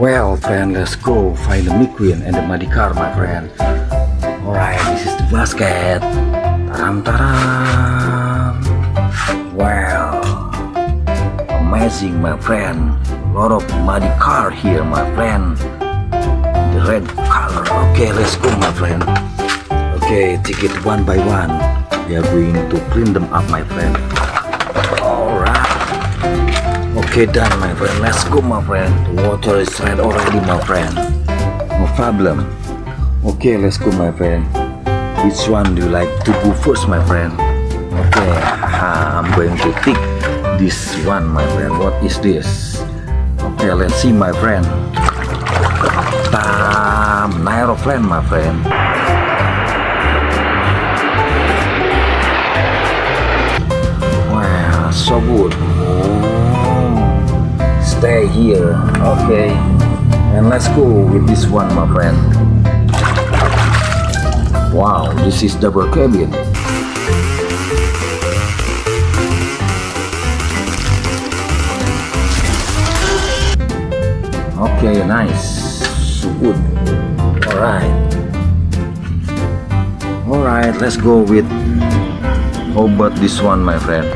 Well, friend, let's go find the McQueen and the muddy car, my friend. Alright, this is the basket. Taram taram. Wow, amazing, my friend. A lot of muddy car here, my friend. The red color. Okay, let's go, my friend. Okay, take it one by one. We are going to clean them up, my friend. Alright. Okay, done, my friend. Let's go, my friend. The water is red already, my friend. No problem. Okay, let's go, my friend. Which one do you like to go first, my friend? Okay, I'm going to pick this one, my friend. What is this? Okay, let's see, my friend. An aeroplane, my friend. Wow, so good. Stay here. Okay, and let's go with this one, my friend. Wow, this is double cabin. Okay, nice. So good. Alright, let's go with, how about this one, my friend?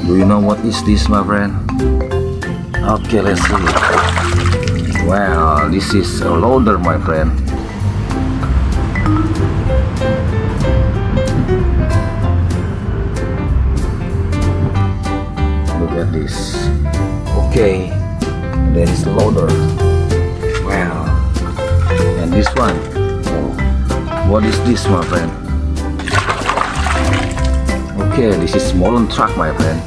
Do you know what is this, my friend? Okay, let's see. Wow, this is a loader, my friend. Look at this. Okay, there is a loader. Wow. And this one, what is this, my friend? Okay, this is Molen truck, my friend.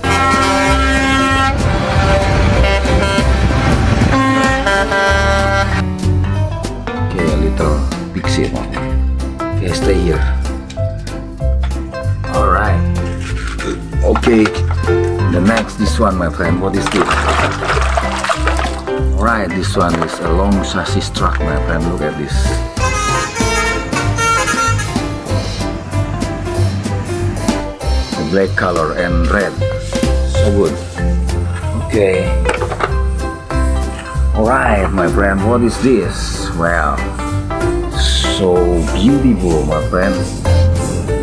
Okay, a little pixie. Okay, stay here. Alright. Okay, the next, this one, my friend. What is this? Alright, this one is a long chassis truck, my friend. Look at this. The black color and red. So good. Okay. Alright, my friend. What is this? Wow. So beautiful, my friend.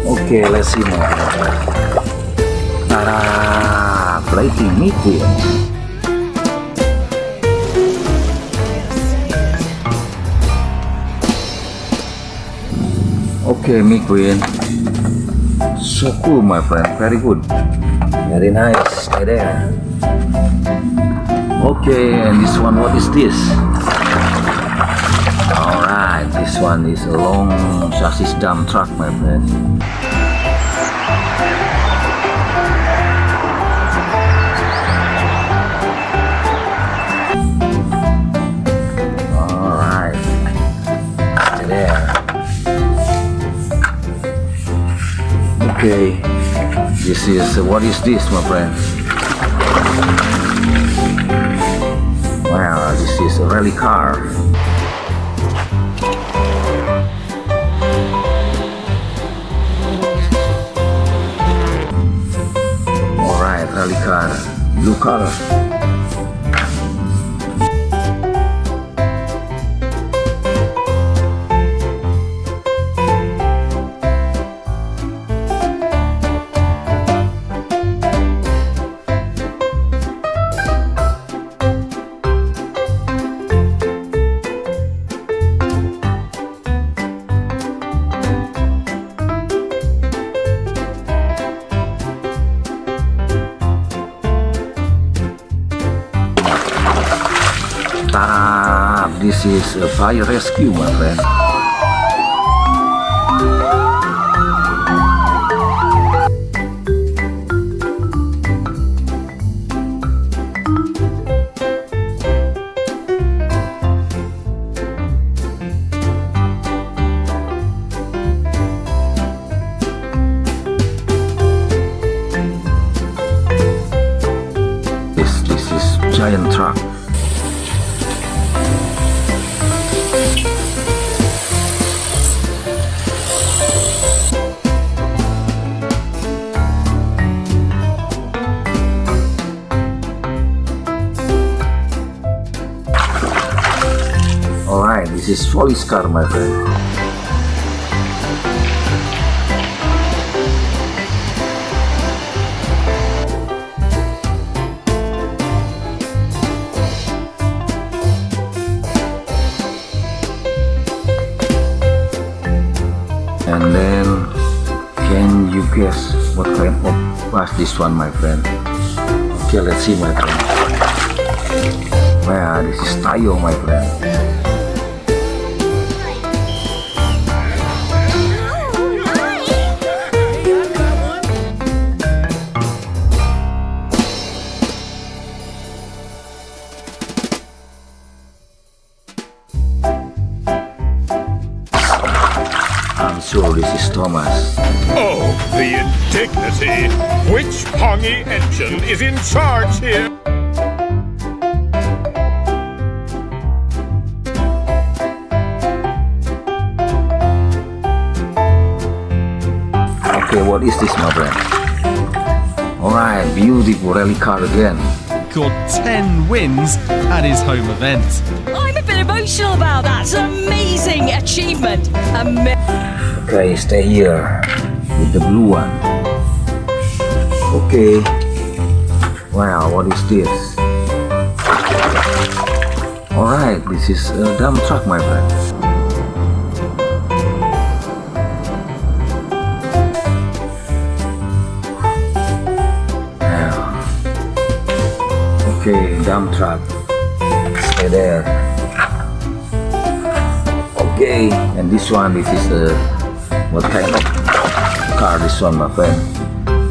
Okay, let's see, my friend. Ta-da! Plating McQueen. Okay, McQueen. So cool, my friend. Very good. Very nice. Stay there. Okay, and this one, what is this? Alright, this one is a long chassis dump truck, my friend. Alright. Stay there. Okay, this is, what is this, my friend? Wow, this is a rally car. Alright, rally car, blue color. This is a fire rescue, my friend. This is giant truck. Alright, this is police car, my friend. And then, can you guess what kind of bus this one, my friend? Okay, let's see, my friend. Well, this is Tayo, my friend. I'm sure this is Thomas. Oh, the indignity! Which pongy engine is in charge here? Okay, what is this, my friend? Alright, beautiful rally car again. Got 10 wins at his home event. I'm a bit emotional about that. It's an amazing achievement. Okay, stay here with the blue one. Okay. Wow, what is this? Alright, this is a dump truck, my friend. Okay, dump truck. Stay there. Okay, and this one, this is what kind of car this one, my friend?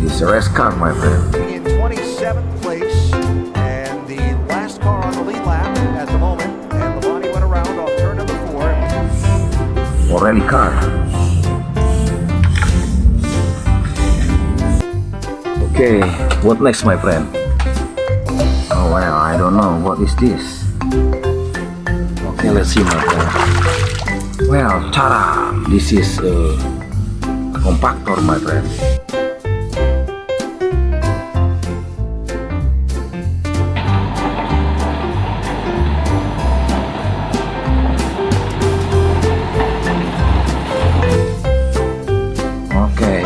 This is a race car, my friend. In 27th place, and the last car on the lead lap at the moment, and the body went around off turn number 4. Or rally car. Okay, what next, my friend? Oh well, I don't know. What is this? Okay, let's see, my friend. Well, ta-da! This is a compactor, my friend. Okay,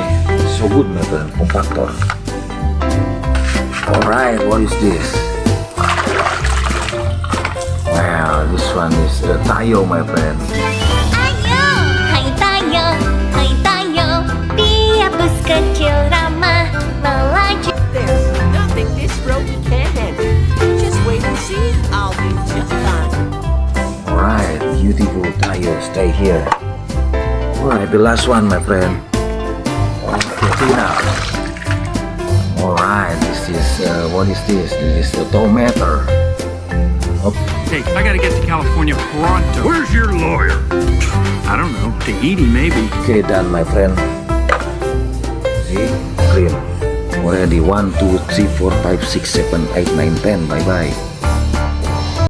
so good, my friend, compactor. Alright, what is this? Well, this one is Tayo, my friend. Ayo, hai Tayo, dia bus kecil ramah melaju. There's nothing this road can't handle. Just wait and see. I'll be just fine. Alright, beautiful Tayo, stay here. Alright, the last one, my friend. Okay, Tina. Alright, this is, what is this? This is a tomater. Hey, I gotta get to California pronto. Where's your lawyer? I don't know, Tahiti maybe. Okay, done, my friend. See? Clean. Already 1, 2, 3, 4, 5, 6, 7, 8, 9, 10. Bye-bye.